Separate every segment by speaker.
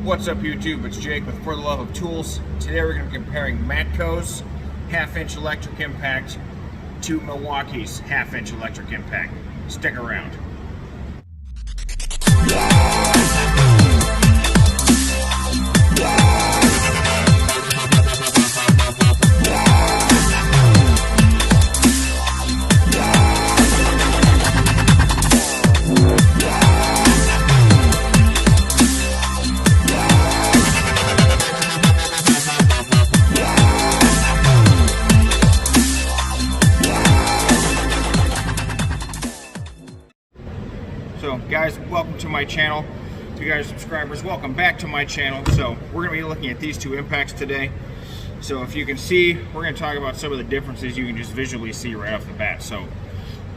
Speaker 1: What's up YouTube, it's Jake with For the Love of Tools. Today we're going to be comparing Matco's half-inch electric impact to Milwaukee's half-inch electric impact. Stick around. So guys, welcome to my channel. To you guys subscribers, welcome back to my channel. So we're going to be looking at these two impacts today. So if you can see, we're going to talk about some of the differences you can just visually see right off the bat. So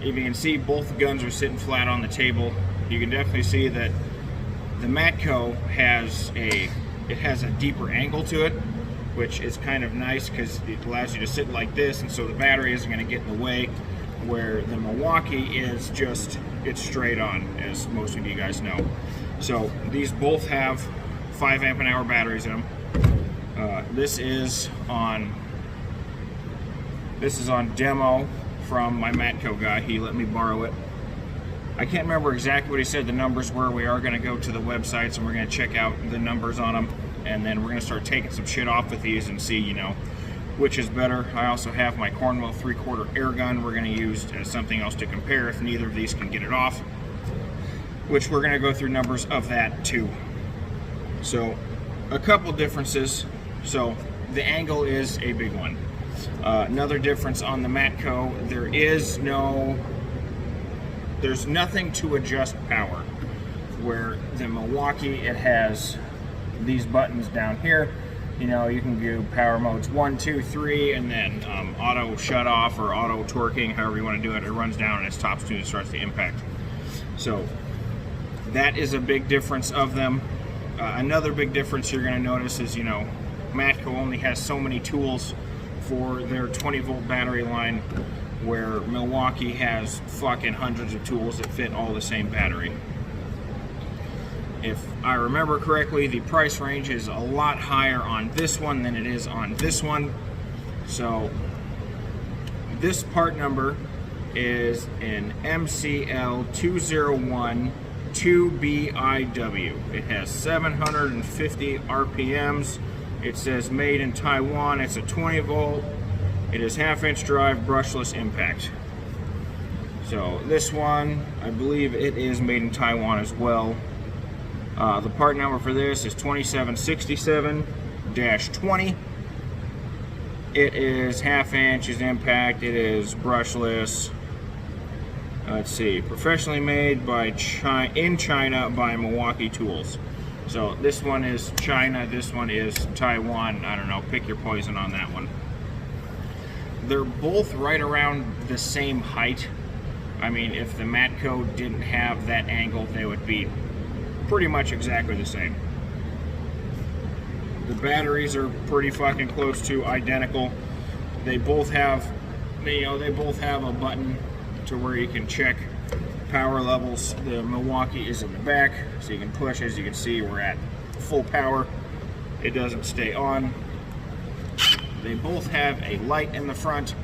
Speaker 1: if you can see, both guns are sitting flat on the table. You can definitely see that the Matco has a deeper angle to it, which is kind of nice because it allows you to sit like this, and so the battery isn't going to get in the way, where the Milwaukee is just, it's straight on, as most of you guys know. So these both have 5 amp-hour batteries in them. This is on demo from my Matco guy. He let me borrow it. I can't remember exactly what he said the numbers were. We are going to go to the websites and we're going to check out the numbers on them, and then we're going to start taking some shit off with these and see, you know, which is better. I also have my Cornwell 3/4 air gun we're going to use as something else to compare if neither of these can get it off, which we're going to go through numbers of that too. So a couple differences. So the angle is a big one. Another difference on the Matco, there's nothing to adjust power, where the Milwaukee, it has these buttons down here. You know, you can do power modes 1, 2, 3, and then auto shut off or auto torquing, however you want to do it. It runs down and it stops soon as it starts to impact. So that is a big difference of them. Another big difference you're going to notice is, you know, Matco only has so many tools for their 20-volt battery line, where Milwaukee has fucking hundreds of tools that fit all the same battery. If I remember correctly, the price range is a lot higher on this one than it is on this one. So this part number is an MCL201 2BIW. It has 750 RPMs. It says made in Taiwan. It's a 20 volt. It is half-inch drive, brushless impact. So this one, I believe it is made in Taiwan as well. The part number for this is 2767-20. It is half-inch impact. It is brushless. Let's see, professionally made by in China by Milwaukee Tools. So this one is China, this one is Taiwan. I don't know, pick your poison on that one. They're both right around the same height. I mean, if the Matco didn't have that angle, they would be pretty much exactly the same. The batteries are pretty fucking close to identical. They both have, you know, they both have a button to where you can check power levels. The Milwaukee is in the back, so you can push. As you can see, we're at full power. It doesn't stay on. They both have a light in the front.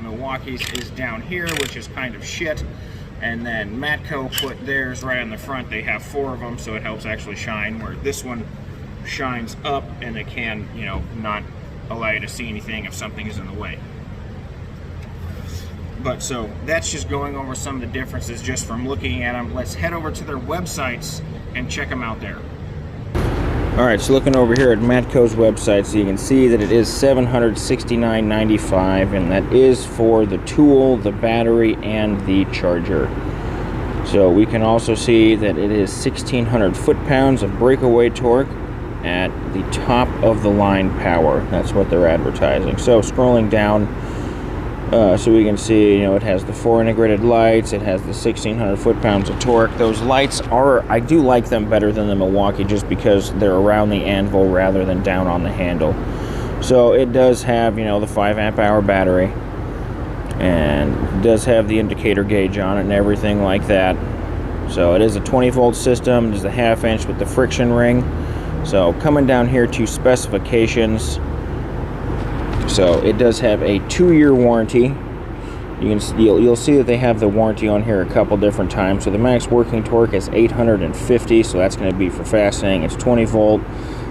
Speaker 1: Milwaukee's is down here, which is kind of shit. And then Matco put theirs right on the front. They have 4 of them, so it helps actually shine, where this one shines up and it can, you know, not allow you to see anything if something is in the way. But so that's just going over some of the differences just from looking at them. Let's head over to their websites and check them out there. Alright, so looking over here at Matco's website, so you can see that it is $769.95, and that is for the tool, the battery, and the charger. So we can also see that it is 1,600 foot-pounds of breakaway torque at the top of the line power. That's what they're advertising. So scrolling down, so we can see, you know, it has the 4 integrated lights, it has the 1,600 foot-pounds of torque. Those lights are, I do like them better than the Milwaukee, just because they're around the anvil rather than down on the handle. So it does have, you know, the 5 amp-hour battery, and it does have the indicator gauge on it and everything like that. So it is a 20 volt system. There's a 1/2 inch with the friction ring. So coming down here to specifications, so it does have a 2-year warranty. You'll see that they have the warranty on here a couple different times. So the max working torque is 850, so that's going to be for fastening. It's 20 volt.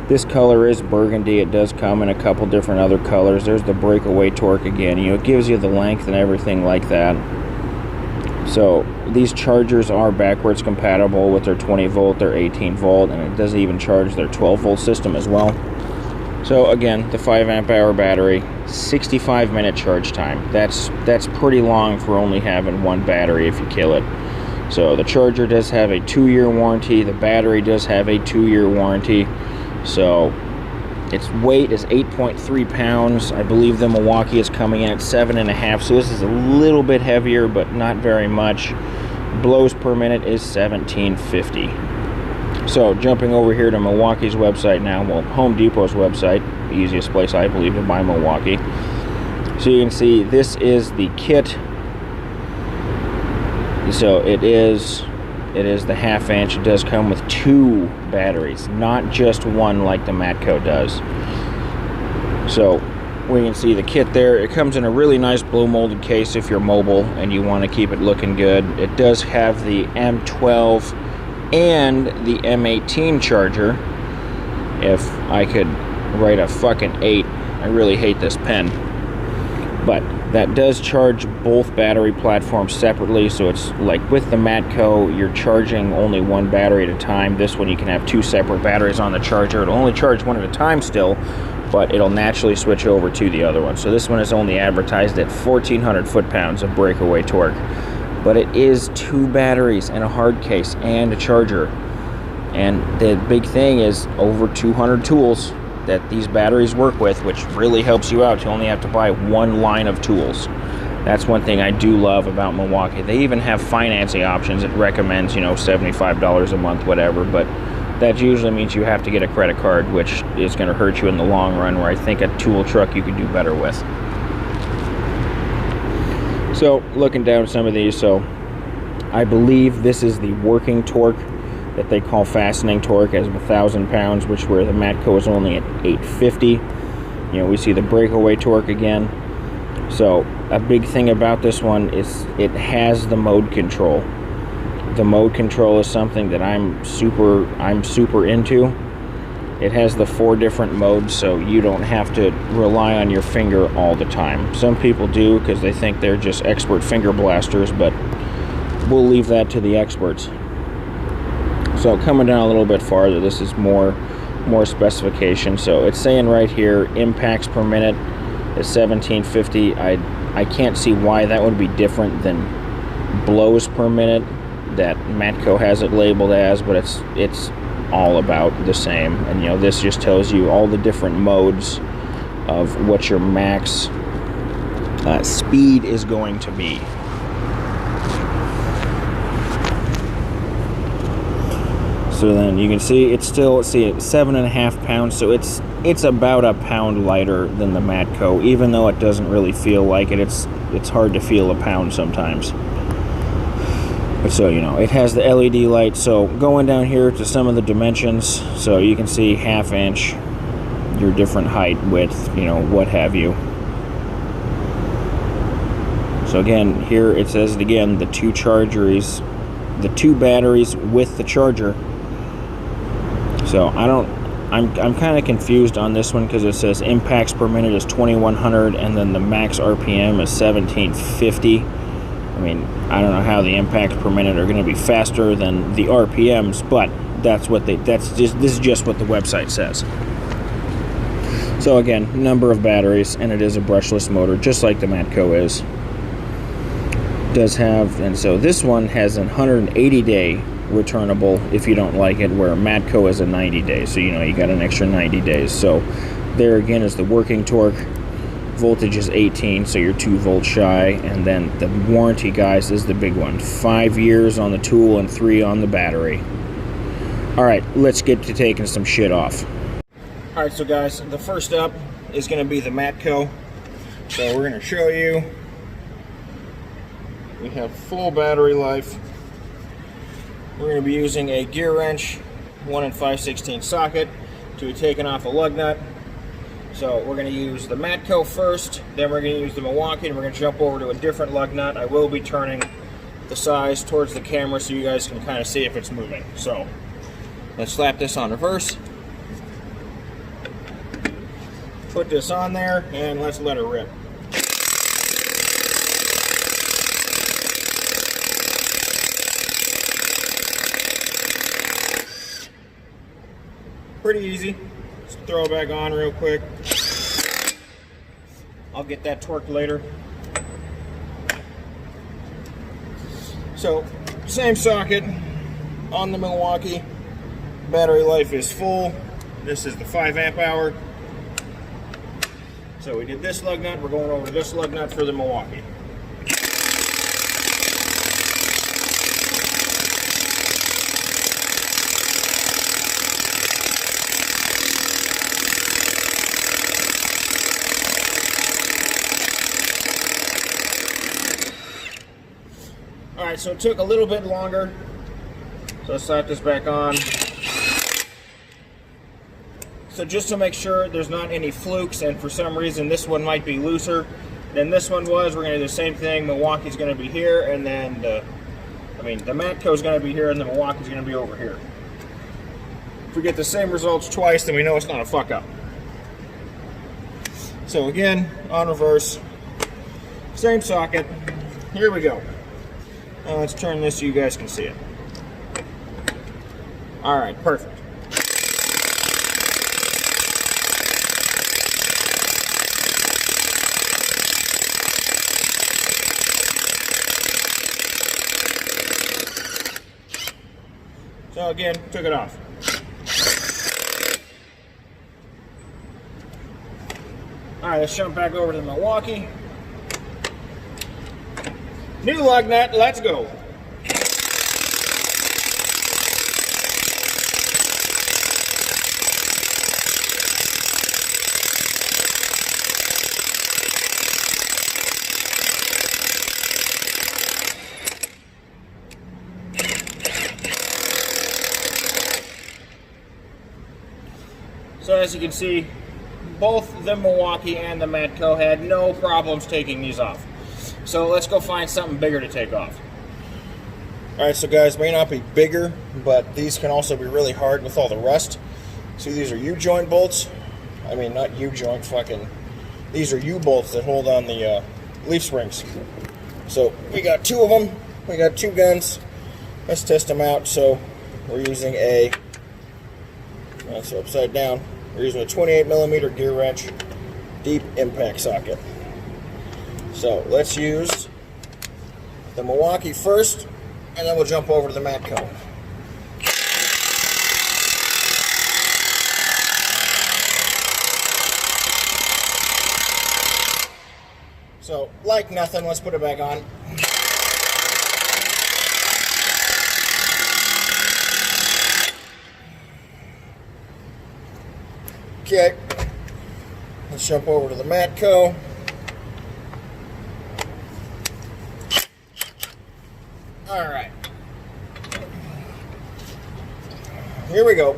Speaker 1: This color is burgundy. It does come in a couple different other colors. There's the breakaway torque again. It gives you the length and everything like that. So these chargers are backwards compatible with their 20 volt, their 18 volt, and it does even charge their 12 volt system as well. So again, the 5 amp hour battery, 65-minute charge time. That's pretty long for only having one battery if you kill it. So the charger does have a 2-year warranty. The battery does have a 2-year warranty. So its weight is 8.3 pounds. I believe the Milwaukee is coming in at 7.5, so this is a little bit heavier, but not very much. Blows per minute is 1750. So jumping over here to Milwaukee's website now, well, Home Depot's website, the easiest place I believe to buy Milwaukee. So you can see this is the kit. So it is the 1/2 inch. It does come with 2 batteries, not just one like the Matco does. So we can see the kit there. It comes in a really nice blow molded case if you're mobile and you want to keep it looking good. It does have the M12 and the M18 charger. If I could write a fucking 8, I really hate this pen. But that does charge both battery platforms separately, so it's like with the Matco, you're charging only one battery at a time. This one you can have 2 separate batteries on the charger. It'll only charge one at a time still, but it'll naturally switch over to the other one. So this one is only advertised at 1,400 foot-pounds of breakaway torque. But it is 2 batteries and a hard case and a charger. And the big thing is over 200 tools that these batteries work with, which really helps you out. You only have to buy one line of tools. That's one thing I do love about Milwaukee. They even have financing options. It recommends, $75 a month, whatever, but that usually means you have to get a credit card, which is going to hurt you in the long run, where I think a tool truck you could do better with. So looking down some of these, so I believe this is the working torque that they call fastening torque as 1,000 pounds, which where the Matco is only at 850. We see the breakaway torque again. So a big thing about this one is it has the mode control. The mode control is something that I'm super into. It has the 4 different modes, so you don't have to rely on your finger all the time. Some people do because they think they're just expert finger blasters, but we'll leave that to the experts. So coming down a little bit farther, this is more specification. So it's saying right here, impacts per minute is 1750. I can't see why that would be different than blows per minute that Matco has it labeled as, but it's all about the same. And this just tells you all the different modes of what your max speed is going to be. So then you can see it's still, at 7.5 pounds, so it's about a pound lighter than the Matco, even though it doesn't really feel like it. It's hard to feel a pound sometimes. But so it has the LED light. So going down here to some of the dimensions, so you can see 1/2 inch, your different height, width, what have you. So again, here it says it again, the 2 batteries with the charger. So I'm kind of confused on this one because it says impacts per minute is 2,100 and then the max RPM is 1750. I mean, I don't know how the impacts per minute are going to be faster than the RPMs, but this is just what the website says. So again, number of batteries, and it is a brushless motor, just like the Matco is. Does have, and so this one has an 180-day returnable if you don't like it, where Matco is a 90-day, so you got an extra 90 days. So there again is the working torque. Voltage is 18, so you're 2 volts shy. And then the warranty, guys, is the big one. 5 years on the tool and 3 on the battery. All right, let's get to taking some shit off. All right, so guys, the first up is going to be the Matco. So we're going to show you. We have full battery life. We're going to be using a gear wrench 1 5/16 socket to be taken off a lug nut. So we're going to use the Matco first, then we're going to use the Milwaukee, and we're going to jump over to a different lug nut. I will be turning the size towards the camera so you guys can kind of see if it's moving. So let's slap this on reverse. Put this on there and let's let her rip. Pretty easy. Just throw it back on real quick. I'll get that torqued later. So, same socket on the Milwaukee. Battery life is full. This is the 5 amp hour. So we did this lug nut. We're going over to this lug nut for the Milwaukee. Alright, so it took a little bit longer. So let's slap this back on. So just to make sure there's not any flukes, and for some reason this one might be looser than this one was, we're going to do the same thing. Milwaukee's going to be here, and then the Matco's going to be here, and the Milwaukee's going to be over here. If we get the same results twice, then we know it's not a fuck up. So again, on reverse, same socket. Here we go. Now let's turn this so you guys can see it. Alright, perfect. So again, took it off. Alright, let's jump back over to the Milwaukee. New lug nut, let's go. So as you can see, both the Milwaukee and the Matco had no problems taking these off. So let's go find something bigger to take off. Alright, so guys, may not be bigger, but these can also be really hard with all the rust. See, these are U-joint bolts. I mean, not U-joint, these are U-bolts that hold on the leaf springs. So we got 2 of them. We got 2 guns. Let's test them out. So we're using so upside down. We're using a 28mm gear wrench, deep impact socket. So let's use the Milwaukee first, and then we'll jump over to the Matco. So, like nothing, let's put it back on. Okay, let's jump over to the Matco. Alright, here we go.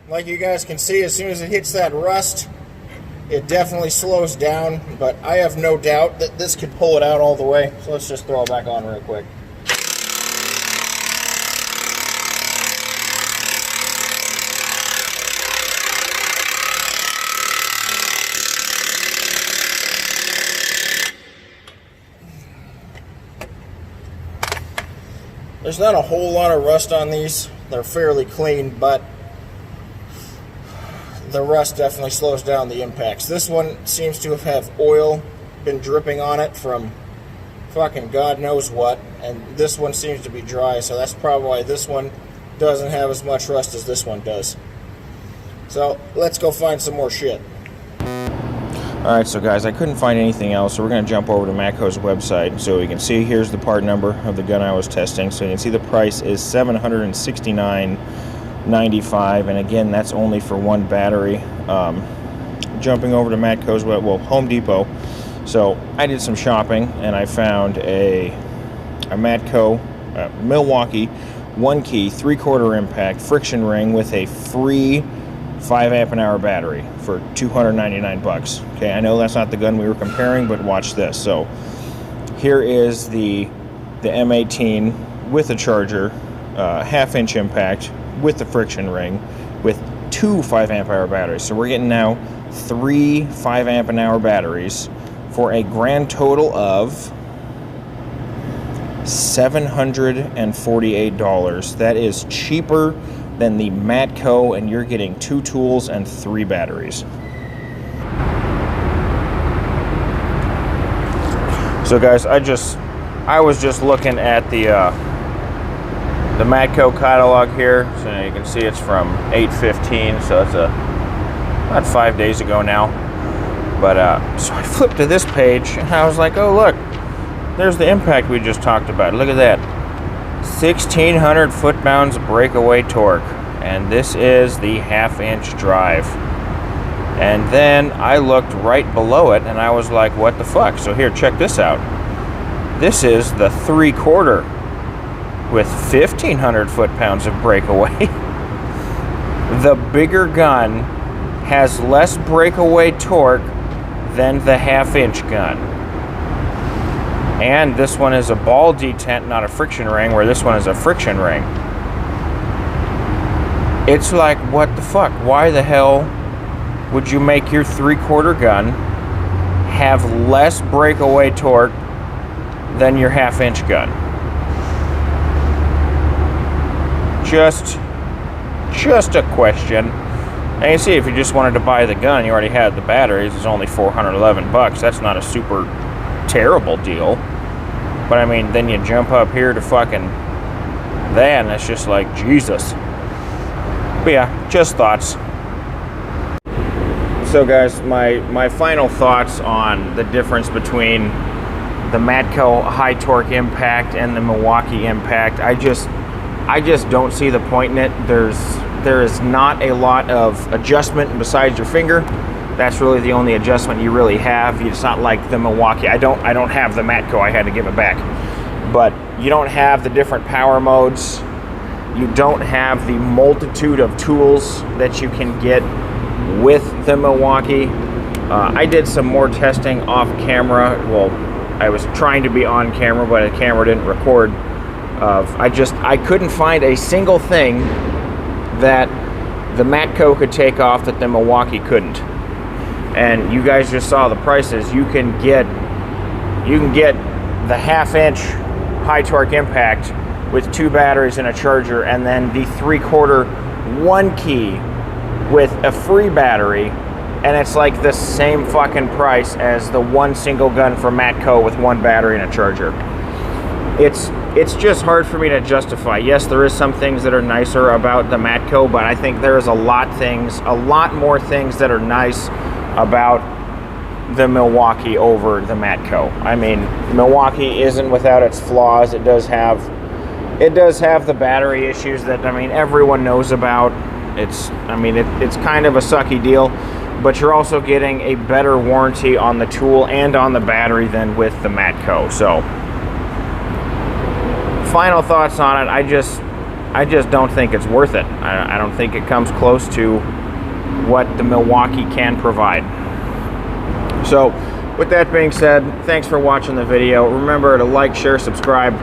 Speaker 1: Like you guys can see, as soon as it hits that rust, it definitely slows down, but I have no doubt that this could pull it out all the way. So let's just throw it back on real quick. There's not a whole lot of rust on these. They're fairly clean, but the rust definitely slows down the impacts. This one seems to have oil been dripping on it from fucking God knows what, and this one seems to be dry, so that's probably why this one doesn't have as much rust as this one does. So let's go find some more shit. Alright, so guys, I couldn't find anything else, so we're going to jump over to Matco's website. So you can see here's the part number of the gun I was testing. So you can see the price is $769.95, and again, that's only for one battery. Jumping over to Matco's Home Depot. So I did some shopping, and I found a Matco Milwaukee 1-key 3/4 impact friction ring with a free 5 amp-hour battery for $299. Okay, I know that's not the gun we were comparing, but watch this. So here is the M18 with a charger, 1/2-inch impact with the friction ring with 2 5 amp-hour batteries. So we're getting now 3 5 amp-hour batteries for a grand total of $748. That is cheaper than the Matco, and you're getting 2 tools and 3 batteries. So guys, I was just looking at the Matco catalog here. So you can see it's from 8/15, so it's about 5 days ago now. But so I flipped to this page, and I was like, oh look, there's the impact we just talked about. Look at that. 1,600 foot-pounds of breakaway torque, and this is the 1/2-inch drive. And then I looked right below it, and I was like, what the fuck? So here, check this out. This is the 3/4 with 1,500 foot-pounds of breakaway. The bigger gun has less breakaway torque than the 1/2-inch gun. And this one is a ball detent, not a friction ring, where this one is a friction ring. It's like, what the fuck? Why the hell would you make your 3/4 gun have less breakaway torque than your 1/2-inch gun? Just a question. And you see, if you just wanted to buy the gun, you already had the batteries, it's only $411. That's not a super terrible deal. But I mean, then you jump up here to fucking that, and it's just like, Jesus. But yeah, just thoughts. So guys, my final thoughts on the difference between the Matco high torque impact and the Milwaukee impact. I just don't see the point in it. There is not a lot of adjustment besides your finger. That's really the only adjustment you really have. It's not like the Milwaukee. I don't have the Matco. I had to give it back. But you don't have the different power modes. You don't have the multitude of tools that you can get with the Milwaukee. I did some more testing off camera. Well, I was trying to be on camera, but the camera didn't record. I couldn't find a single thing that the Matco could take off that the Milwaukee couldn't. And you guys just saw the prices. You can get the 1/2-inch high torque impact with 2 batteries and a charger, and then the 3/4 1-key with a free battery, and it's like the same fucking price as the one single gun from Matco with 1 battery and a charger. It's just hard for me to justify. Yes, there is some things that are nicer about the Matco, but I think there is a lot more things that are nice about the Milwaukee over the Matco. I mean, Milwaukee isn't without its flaws. It does have the battery issues that, I mean, everyone knows about. It's kind of a sucky deal, but you're also getting a better warranty on the tool and on the battery than with the Matco. So final thoughts on it, I just don't think it's worth it. I don't think it comes close to what the Milwaukee can provide. So with that being said, thanks for watching the video. Remember to like, share, subscribe,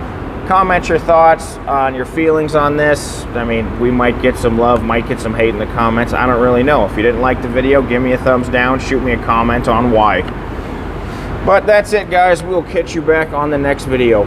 Speaker 1: comment your thoughts on your feelings on this. I mean, we might get some love, might get some hate in the comments. I don't really know. If you didn't like the video, give me a thumbs down, shoot me a comment on why. But that's it, guys. We'll catch you back on the next video.